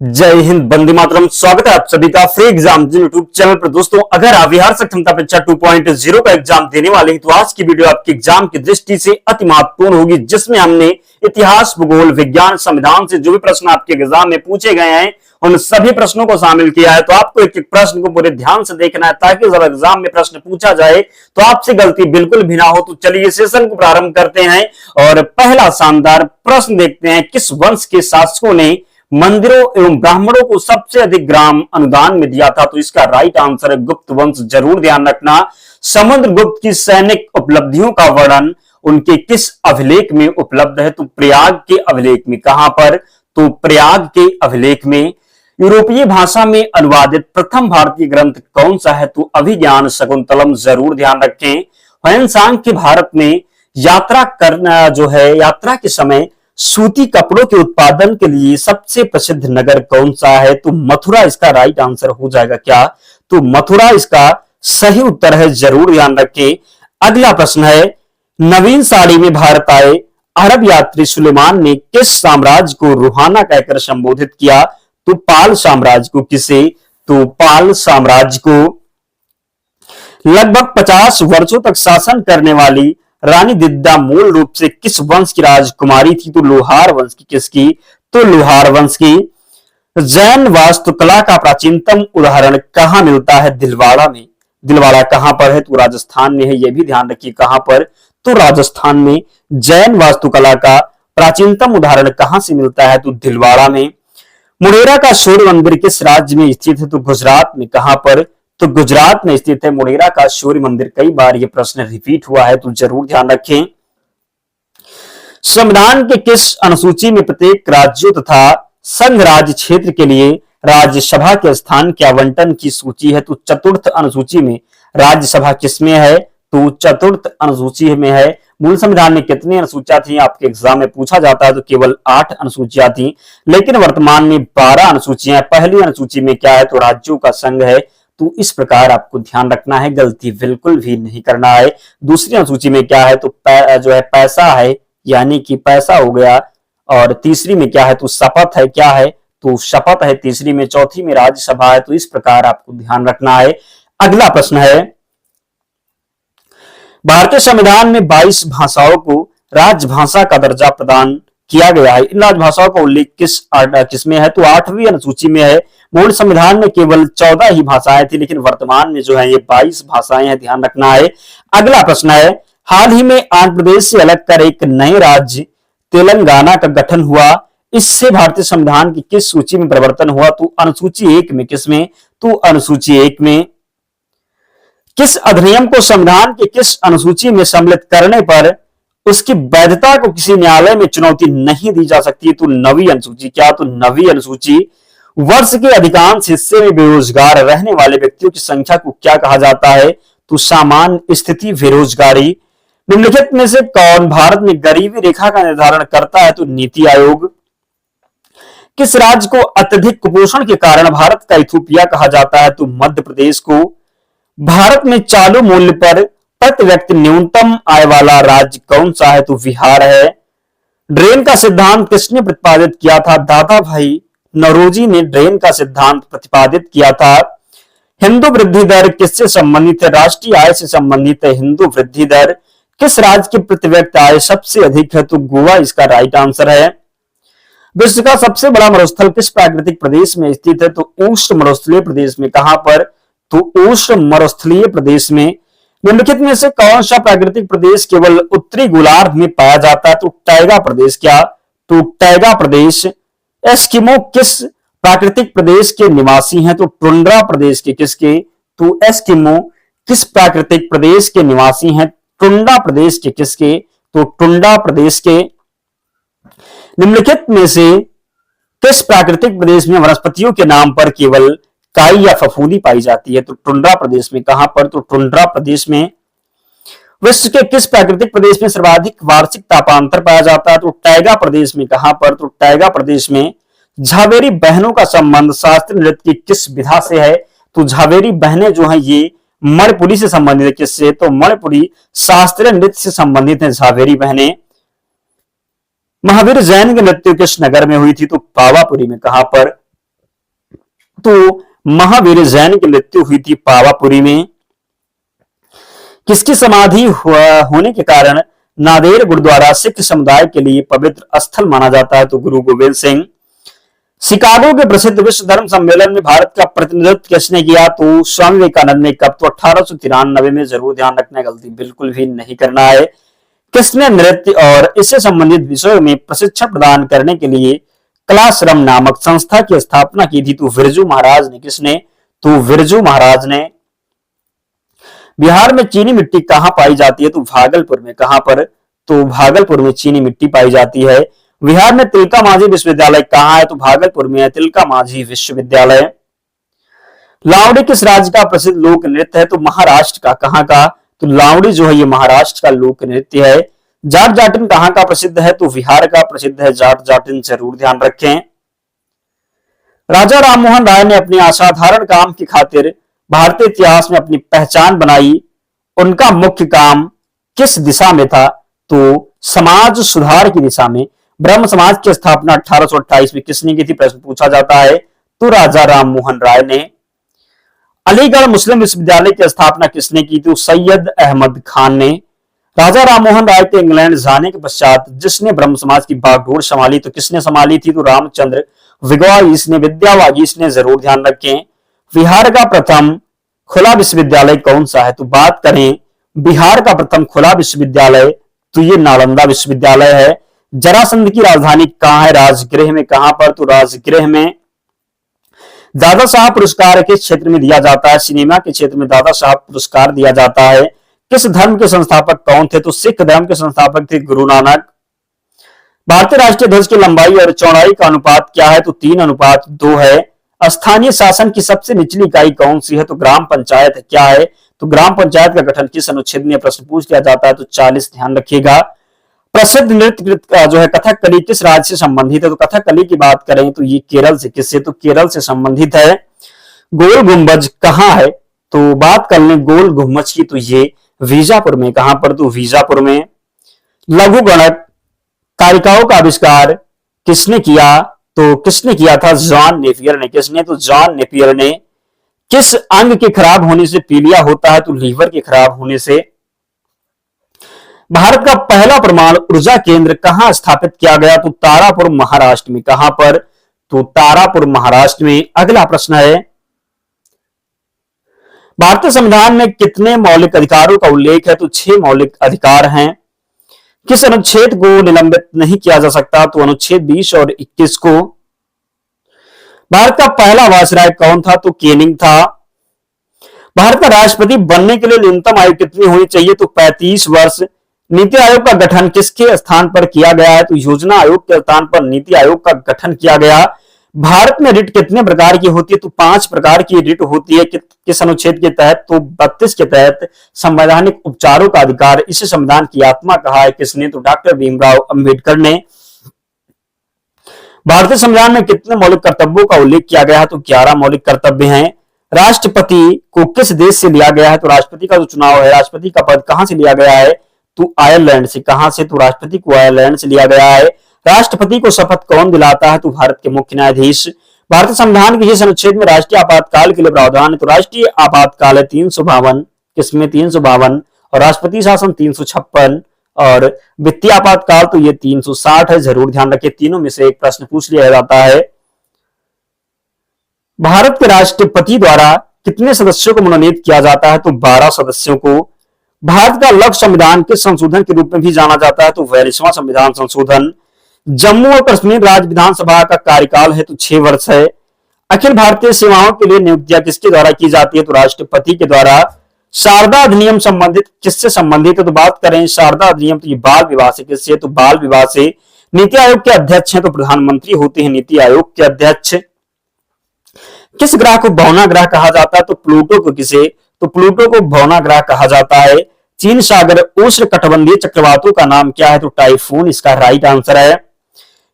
जय हिंद, वंदे मातरम। स्वागत है आप सभी का फ्री एग्जाम यूट्यूब चैनल पर। दोस्तों, अगर आप बिहार सक्षमता परीक्षा 2.0 का एग्जाम देने वाले हैं तो आज की वीडियो आपके एग्जाम की दृष्टि से अति महत्वपूर्ण होगी, जिसमें हमने इतिहास, भूगोल, विज्ञान, संविधान से जो भी प्रश्न आपके एग्जाम में पूछे गए हैं उन सभी प्रश्नों को शामिल किया है। तो आपको एक एक प्रश्न को पूरे ध्यान से देखना है ताकि जब एग्जाम में प्रश्न पूछा जाए तो आपसे गलती बिल्कुल भी ना हो। तो चलिए सेशन को प्रारंभ करते हैं और पहला शानदार प्रश्न देखते हैं। किस वंश के शासकों ने मंदिरों एवं ब्राह्मणों को सबसे अधिक ग्राम अनुदान में दिया था? तो इसका राइट आंसर है गुप्त वंश। जरूर ध्यान रखना। समुद्रगुप्त की सैनिक उपलब्धियों का वर्णन उनके किस अभिलेख में उपलब्ध है? तो प्रयाग के अभिलेख में। कहां पर? तो प्रयाग के अभिलेख में। यूरोपीय भाषा में अनुवादित प्रथम भारतीय ग्रंथ कौन सा है? तो अभिज्ञान शकुंतलम। जरूर ध्यान रखें। ह्वेनसांग के भारत में यात्रा करना जो है, यात्रा के समय सूती कपड़ों के उत्पादन के लिए सबसे प्रसिद्ध नगर कौन सा है? तो मथुरा इसका राइट आंसर हो जाएगा। क्या? तो मथुरा इसका सही उत्तर है। जरूर ध्यान रखें। अगला प्रश्न है, नवीन साड़ी में भारत आए अरब यात्री सुलेमान ने किस साम्राज्य को रूहाना कहकर संबोधित किया? तो पाल साम्राज्य को। किसे? तो पाल साम्राज्य को। लगभग 50 वर्षों तक शासन करने वाली रानी दिद्दा मूल रूप से किस वंश की राजकुमारी थी? तो लोहार वंश की। किसकी? तो लोहार वंश की। जैन वास्तुकला का प्राचीनतम उदाहरण कहां मिलता है? दिलवाड़ा में। दिलवाड़ा कहां पर है? तो राजस्थान में है। यह भी ध्यान रखिए कहां पर? तो राजस्थान में। जैन वास्तुकला का प्राचीनतम उदाहरण कहां से मिलता है? तो दिलवाड़ा में। मुडेरा का सूर्य मंदिर किस राज्य में स्थित है? तो गुजरात में। कहां पर? तो गुजरात में स्थित है मुडेरा का सूर्य मंदिर। कई बार यह प्रश्न रिपीट हुआ है तो जरूर ध्यान रखें। संविधान के किस अनुसूची में प्रत्येक राज्यों तथा संघ राज्य क्षेत्र के लिए राज्यसभा के स्थान के आवंटन की सूची है? तो चतुर्थ अनुसूची में। राज्यसभा किसमें है? तो चतुर्थ अनुसूची में है। मूल संविधान में कितनी अनुसूचियां थी? आपके एग्जाम में पूछा जाता है तो केवल 8 अनुसूचियां थी, लेकिन वर्तमान में 12 अनुसूचियां। पहली अनुसूची में क्या है? तो राज्यों का संघ है। तो इस प्रकार आपको ध्यान रखना है, गलती बिल्कुल भी नहीं करना है। दूसरी अनुसूची में क्या है? तो जो है पैसा है, यानी कि पैसा हो गया। और तीसरी में क्या है? तो शपथ है। क्या है? तो शपथ है तीसरी में। चौथी में राज्यसभा है। तो इस प्रकार आपको ध्यान रखना है। अगला प्रश्न है, भारतीय संविधान में 22 भाषाओं को राजभाषा का दर्जा प्रदान किया गया है। इन राजभाषाओं का उल्लेख किसमें है? तो 8वीं अनुसूची में है। मूल संविधान में केवल 14 ही भाषाएं थी, लेकिन वर्तमान में जो है ये 22 भाषाएं हैं। ध्यान रखना है। अगला प्रश्न है, हाल ही में आंध्र प्रदेश से अलग कर एक नए राज्य तेलंगाना का गठन हुआ। इससे भारतीय संविधान की किस सूची में परिवर्तन हुआ? तो अनुसूची 1 में। किसमें? तो अनुसूची 1 में। किस अधिनियम को संविधान की किस अनुसूची में सम्मिलित करने पर उसकी वैधता को किसी न्यायालय में चुनौती नहीं दी जा सकती? तो 9वीं अनुसूची। क्या? तो 9वीं अनुसूची। वर्ष के अधिकांश हिस्से में बेरोजगार रहने वाले व्यक्तियों की संख्या को क्या कहा जाता है? तो सामान्य स्थिति बेरोजगारी। निम्नलिखित में से कौन भारत में गरीबी रेखा का निर्धारण करता है? तो नीति आयोग। किस राज्य को अत्यधिक कुपोषण के कारण भारत का इथोपिया कहा जाता है? तो मध्य प्रदेश को। भारत में चालू मूल्य पर प्रति व्यक्ति न्यूनतम आय वाला राज्य कौन सा है? तो बिहार है। ड्रेन का सिद्धांत किसने प्रतिपादित किया था? दादा भाई नौरोजी ने ड्रेन का सिद्धांत प्रतिपादित किया था। हिंदू वृद्धि दर किससे संबंधित है? राष्ट्रीय आय से संबंधित है हिंदू वृद्धि दर। किस राज्य की प्रति व्यक्ति आय सबसे अधिक है? तो गोवा इसका राइट आंसर है। विश्व का सबसे बड़ा मरुस्थल किस प्राकृतिक प्रदेश में स्थित है? तो उष्ण मरुस्थलीय प्रदेश में। कहां पर? तो उष्ण मरुस्थलीय प्रदेश में। निम्नलिखित में से कौन सा प्राकृतिक प्रदेश केवल उत्तरी गोलार्ध में पाया जाता है? तो टैगा प्रदेश। क्या? तो टैगा प्रदेश। एस्किमो किस प्राकृतिक प्रदेश के निवासी हैं? तो टुंड्रा प्रदेश के। किसके? तो एस्किमो किस प्राकृतिक प्रदेश के निवासी हैं? टुंड्रा प्रदेश के। किसके? तो टुंड्रा प्रदेश के। निम्नलिखित में से किस प्राकृतिक प्रदेश में वनस्पतियों के नाम पर केवल काई या फफूंदी पाई जाती है? तो टुंड्रा प्रदेश में। कहां पर? तो टुंड्रा प्रदेश में। विश्व के किस प्राकृतिक प्रदेश में सर्वाधिक वार्षिक तापांतर पाया जाता है? तो टैगा प्रदेश में। कहां पर? तो टैगा प्रदेश में। झावेरी बहनों का संबंध शास्त्रीय नृत्य की किस विधा से है? तो झावेरी बहनें जो है ये मणिपुरी से संबंधित है। किससे? तो मणिपुरी शास्त्रीय नृत्य से संबंधित है झावेरी बहनें। महावीर जैन की मृत्यु किस नगर में हुई थी? तो पावापुरी में। कहां पर? तो महावीर जैन की मृत्यु हुई थी पावापुरी में। किसकी समाधि होने के कारण नादेर गुरुद्वारा सिख समुदाय के लिए पवित्र स्थल माना जाता है? तो गुरु गोविंद सिंह। शिकागो के प्रसिद्ध विश्व धर्म सम्मेलन में भारत का प्रतिनिधित्व किसने किया? तो स्वामी विवेकानंद ने। कब? तो 1893 में। जरूर ध्यान रखना, गलती बिल्कुल भी नहीं करना है। किसने नृत्य और इससे संबंधित विषयों में प्रशिक्षण प्रदान करने के लिए कलाश्रम नामक संस्था की स्थापना की थी? तो बिरजू महाराज ने। किसने? तो बिरजू महाराज ने। बिहार में चीनी मिट्टी कहां पाई जाती है? तो भागलपुर में। कहां पर? तो भागलपुर में चीनी मिट्टी पाई जाती है। बिहार में तिलका मांझी विश्वविद्यालय कहां है? तो भागलपुर में है तिलका मांझी विश्वविद्यालय। लावड़ी किस राज्य का प्रसिद्ध लोक नृत्य है? तो महाराष्ट्र का। कहां का? तो लावड़ी जो है ये महाराष्ट्र का लोक नृत्य है। जाट जाटिन कहां का प्रसिद्ध है? तो बिहार का प्रसिद्ध है जाट जाटिन। जरूर ध्यान रखें। राजा राममोहन राय ने अपने असाधारण काम की खातिर भारतीय इतिहास में अपनी पहचान बनाई। उनका मुख्य काम किस दिशा में था? तो समाज सुधार की दिशा में। ब्रह्म समाज की स्थापना 1828 में किसने की थी? प्रश्न पूछा जाता है। तो राजा राममोहन राय ने। अलीगढ़ मुस्लिम विश्वविद्यालय की स्थापना किसने की थी? सैयद अहमद खान ने। राजा राममोहन राय के इंग्लैंड जाने के पश्चात जिसने ब्रह्म समाज की बागडोर संभाली? तो किसने संभाली थी? तो रामचंद्र विगवाईस ने, विद्यावागीस ने। जरूर ध्यान रखें। बिहार का प्रथम खुला विश्वविद्यालय कौन सा है? तो बात करें बिहार का प्रथम खुला विश्वविद्यालय तो ये नालंदा विश्वविद्यालय है। जरासंध की राजधानी कहां है? राजगृह में। कहां पर? तो राजगृह में। दादा साहब पुरस्कार किस क्षेत्र में दिया जाता है? सिनेमा के क्षेत्र में दादा साहब पुरस्कार दिया जाता है। किस धर्म के संस्थापक कौन थे? तो सिख धर्म के संस्थापक थे गुरु नानक। भारतीय राष्ट्रीय ध्वज की लंबाई और चौड़ाई का अनुपात क्या है? तो 3:2 है। स्थानीय शासन की सबसे निचली इकाई कौन सी है? तो ग्राम पंचायत। क्या है? तो ग्राम पंचायत का गठन किस अनुच्छेद में? प्रश्न पूछ लिया जाता है। तो 40। ध्यान रखिएगा। प्रसिद्ध नृत्य जो है कथकली किस राज्य से संबंधित है? तो कथकली की बात करें तो ये केरल से। किससे? तो केरल से संबंधित है। गोल गुंबज कहां है? तो बात कर लें गोल गुंबज की तो ये बीजापुर में। कहां पर? तो बीजापुर में। लघु गणक तारिकाओं का आविष्कार किसने किया? तो किसने किया था? जॉन नेपियर ने। किसने? तो जॉन नेपियर ने। किस अंग के खराब होने से पीलिया होता है? तो लीवर के खराब होने से। भारत का पहला परमाणु ऊर्जा केंद्र कहां स्थापित किया गया? तो तारापुर महाराष्ट्र में। कहां पर? तो तारापुर महाराष्ट्र में। अगला प्रश्न है भारतीय संविधान में कितने मौलिक अधिकारों का उल्लेख है? तो 6 मौलिक अधिकार हैं। किस अनुच्छेद को निलंबित नहीं किया जा सकता? तो अनुच्छेद 20 और 21 को। भारत का पहला वायसराय कौन था? तो केनिंग था। भारत का राष्ट्रपति बनने के लिए न्यूनतम आयु कितनी होनी चाहिए? तो 35 वर्ष। नीति आयोग का गठन किसके स्थान पर किया गया है? तो योजना आयोग के स्थान पर नीति आयोग का गठन किया गया। भारत में रिट कितने प्रकार की होती है? तो 5 प्रकार की रिट होती है। किस अनुच्छेद के तहत? तो 32 के तहत। संवैधानिक उपचारों का अधिकार, इसे संविधान की आत्मा कहा है। किसने? तो डॉक्टर भीमराव अंबेडकर ने। भारतीय संविधान में कितने मौलिक कर्तव्यों का उल्लेख किया गया है? तो 11 मौलिक कर्तव्य हैं। राष्ट्रपति को किस देश से लिया गया है? तो राष्ट्रपति का जो चुनाव है, राष्ट्रपति का पद कहां से लिया गया है? तो आयरलैंड से। कहां से? तो राष्ट्रपति को आयरलैंड से लिया गया है। राष्ट्रपति को शपथ कौन दिलाता है? तो भारत के मुख्य न्यायाधीश। भारतीय संविधान के जिस अनुच्छेद में राष्ट्रीय आपातकाल के लिए प्रावधान है? तो राष्ट्रीय आपातकाल है 352। किसमें? 352। और राष्ट्रपति शासन 356 और वित्तीय आपातकाल तो ये 360 है। जरूर ध्यान रखें। तीनों में से एक प्रश्न पूछ लिया जाता है। भारत के राष्ट्रपति द्वारा कितने सदस्यों को मनोनीत किया जाता है? तो 12 सदस्यों को। भारत का लघु संविधान किस संशोधन के रूप में भी जाना जाता है? तो 42वां संविधान संशोधन। जम्मू और कश्मीर राज्य विधानसभा का कार्यकाल है तो 6 वर्ष है। अखिल भारतीय सेवाओं के लिए नियुक्तियां किसके द्वारा की जाती है? तो राष्ट्रपति के द्वारा। शारदा अधिनियम संबंधित किससे संबंधित है? तो बात करें शारदा अधिनियम तो ये बाल विवाह से। किससे? तो बाल विवाह से। नीति आयोग के अध्यक्ष हैं तो प्रधानमंत्री होते हैं नीति आयोग के अध्यक्ष। किस ग्रह को भौना ग्रह कहा जाता है? तो प्लूटो को। किसे? तो प्लूटो को भौना ग्रह कहा जाता है। चीन सागर उष्ण कटिबंधीय चक्रवातों का नाम क्या है? तो टाइफून इसका राइट आंसर है।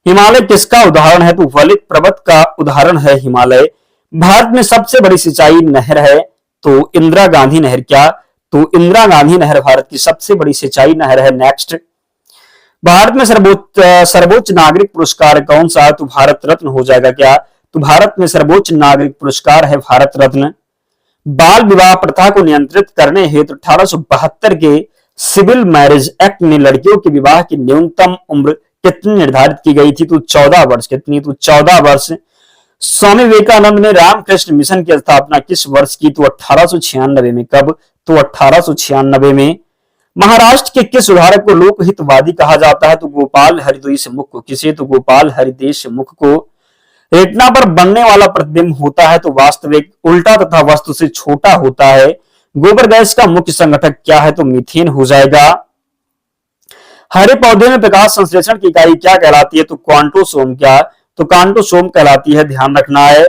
हिमालय किसका उदाहरण है? तो वलित पर्वत का उदाहरण है हिमालय। भारत में सबसे बड़ी सिंचाई नहर है तो इंदिरा गांधी नहर। क्या? तो इंदिरा गांधी नहर भारत की सबसे बड़ी सिंचाई नहर है। नेक्स्ट, भारत में सर्वोच्च नागरिक पुरस्कार कौन सा है? तो भारत रत्न हो जाएगा। क्या? तो भारत में सर्वोच्च नागरिक पुरस्कार है भारत रत्न। बाल विवाह प्रथा को नियंत्रित करने हेतु 1872 के सिविल मैरिज एक्ट में लड़कियों के विवाह की न्यूनतम उम्र कितनी निर्धारित की गई थी? तो 14 वर्ष। कितनी? तो 14 वर्ष। स्वामी विवेकानंद ने रामकृष्ण मिशन की स्थापना किस वर्ष की? तो 1896 में। कब? तो 1896 में। महाराष्ट्र के किस सुधारक को लोकहितवादी कहा जाता है? तो गोपाल हरिदेश मुख को। किसे? तो गोपाल हरिदेश मुख को। रेटिना पर बनने वाला प्रतिबिंब होता है तो वास्तविक, उल्टा तथा वस्तु से छोटा होता है। गोबर गैस का मुख्य संगठक क्या है? तो मीथेन हो जाएगा। हरे पौधे में प्रकाश संश्लेषण की इकाई क्या कहलाती है? तो क्वांटोसोम। क्या? तो क्वांटोसोम कहलाती है, ध्यान रखना है।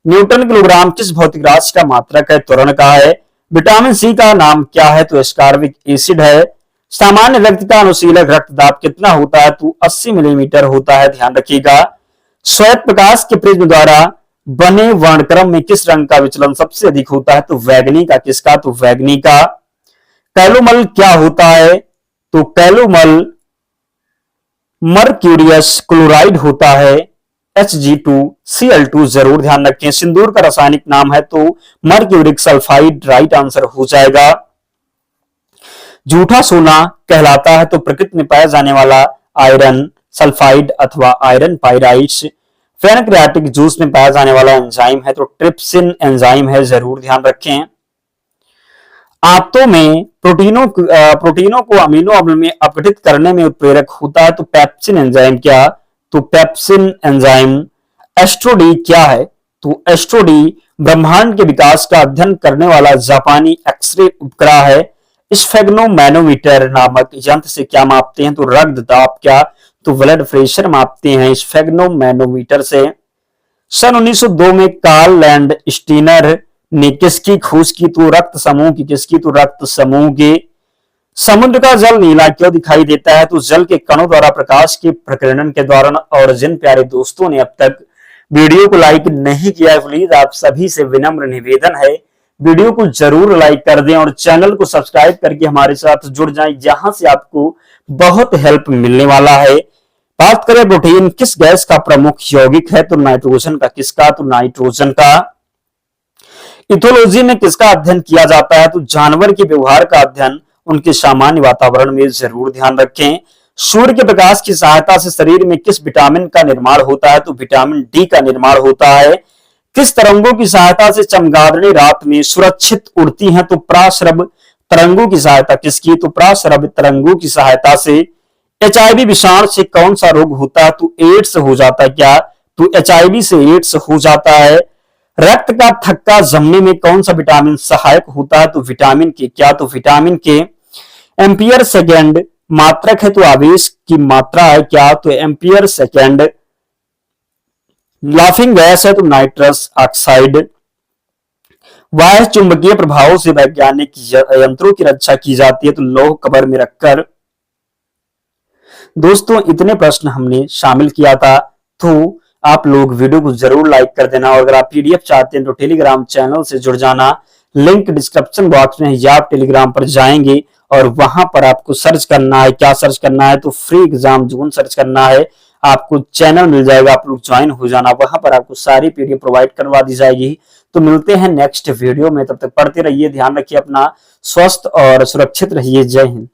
न्यूटन किलोग्राम किस भौतिक राशि का मात्रक है? त्वरण का है। विटामिन सी का नाम क्या है? तो एस्कॉर्बिक एसिड है। सामान्य व्यक्ति का अनुशीलक रक्तदाब कितना होता है? तो 80 मिलीमीटर होता है, ध्यान रखिएगा। श्वेत प्रकाश के प्रिज्म द्वारा बने वर्णक्रम में किस रंग का विचलन सबसे अधिक होता है? तो बैगनी का। किसका? तो बैगनी का। कैलोमल क्या होता है? तो कैलोमल मर्क्यूरियस क्लोराइड होता है, Hg2Cl2 जरूर ध्यान रखें। सिंदूर का रासायनिक नाम है तो मर्क्यूरिक सल्फाइड, राइट आंसर हो जाएगा। जूठा सोना कहलाता है तो प्रकृति में पाया जाने वाला आयरन सल्फाइड अथवा आयरन पाइराइट्स। पैनक्रियाटिक जूस में पाया जाने वाला एंजाइम है तो ट्रिप्सिन एंजाइम है, जरूर ध्यान रखें। आंतों में प्रोटीनों को अमीनो अम्ल में अपघटित करने में उत्प्रेरक होता है तो पेप्सिन एंजाइम। क्या? तो पेप्सिन एंजाइम। एस्ट्रोडी क्या है? तो एस्ट्रोडी ब्रह्मांड के विकास का अध्ययन करने वाला जापानी एक्सरे उपग्रह है। स्फेग्नोमैनोमीटर नामक यंत्र से क्या मापते हैं? तो रक्त दाब। क्या? तो ब्लड प्रेशर मापते हैं स्फेग्नोमैनोमीटर से। सन 1902 में कार्ल लैंड स्टीनर ने किसकी खोज की? तो रक्त समूह की। किसकी? तो रक्त समूह की। समुद्र का जल नीला क्यों दिखाई देता है? तो जल के कणों द्वारा प्रकाश के प्रकीर्णन के दौरान। और जिन प्यारे दोस्तों ने अब तक वीडियो को लाइक नहीं किया है, प्लीज आप सभी से विनम्र निवेदन है वीडियो को जरूर लाइक कर दें और चैनल को सब्सक्राइब करके हमारे साथ जुड़ जाएं, जहां से आपको बहुत हेल्प मिलने वाला है। बात करें प्रोटीन किस गैस का प्रमुख यौगिक है? तो नाइट्रोजन का। किसका? तो नाइट्रोजन का। इथोलॉजी में किसका अध्ययन किया जाता है? तो जानवर के व्यवहार का अध्ययन उनके सामान्य वातावरण में, जरूर ध्यान रखें। सूर्य के प्रकाश की सहायता से शरीर में किस विटामिन का निर्माण होता है? तो विटामिन डी का निर्माण होता है। किस तरंगों की सहायता से चमगादड़ें रात में सुरक्षित उड़ती हैं? तो प्राश्रव तरंगों की सहायता। किसकी? तो प्राश्रव तरंगों की सहायता से। एचआईवी विषाणु से कौन सा रोग होता है? तो एड्स हो जाता है। क्या? तो एचआईवी से एड्स हो जाता है। रक्त का थक्का जमने में कौन सा विटामिन सहायक होता है? तो विटामिन के। क्या? तो विटामिन के। एम्पियर सेकेंड मात्रक है तो आवेश की मात्रा है। क्या? तो एम्पियर सेकेंड। लाफिंग गैस है तो नाइट्रस ऑक्साइड। बाह्य चुंबकीय प्रभावों से वैज्ञानिक यंत्रों की रक्षा की जाती है तो लौह कबर में रखकर। दोस्तों इतने प्रश्न हमने शामिल किया था, तो आप लोग वीडियो को जरूर लाइक कर देना और अगर आप पीडीएफ चाहते हैं तो टेलीग्राम चैनल से जुड़ जाना। लिंक डिस्क्रिप्शन बॉक्स में है, या आप टेलीग्राम पर जाएंगे और वहां पर आपको सर्च करना है। क्या सर्च करना है? तो फ्री एग्जाम जोन सर्च करना है। आपको चैनल मिल जाएगा, आप लोग ज्वाइन हो जाना। वहां पर आपको सारी पीडीएफ प्रोवाइड करवा दी जाएगी। तो मिलते हैं नेक्स्ट वीडियो में, तब तक पढ़ते रहिए, ध्यान रखिए अपना, स्वस्थ और सुरक्षित रहिए। जय हिंद।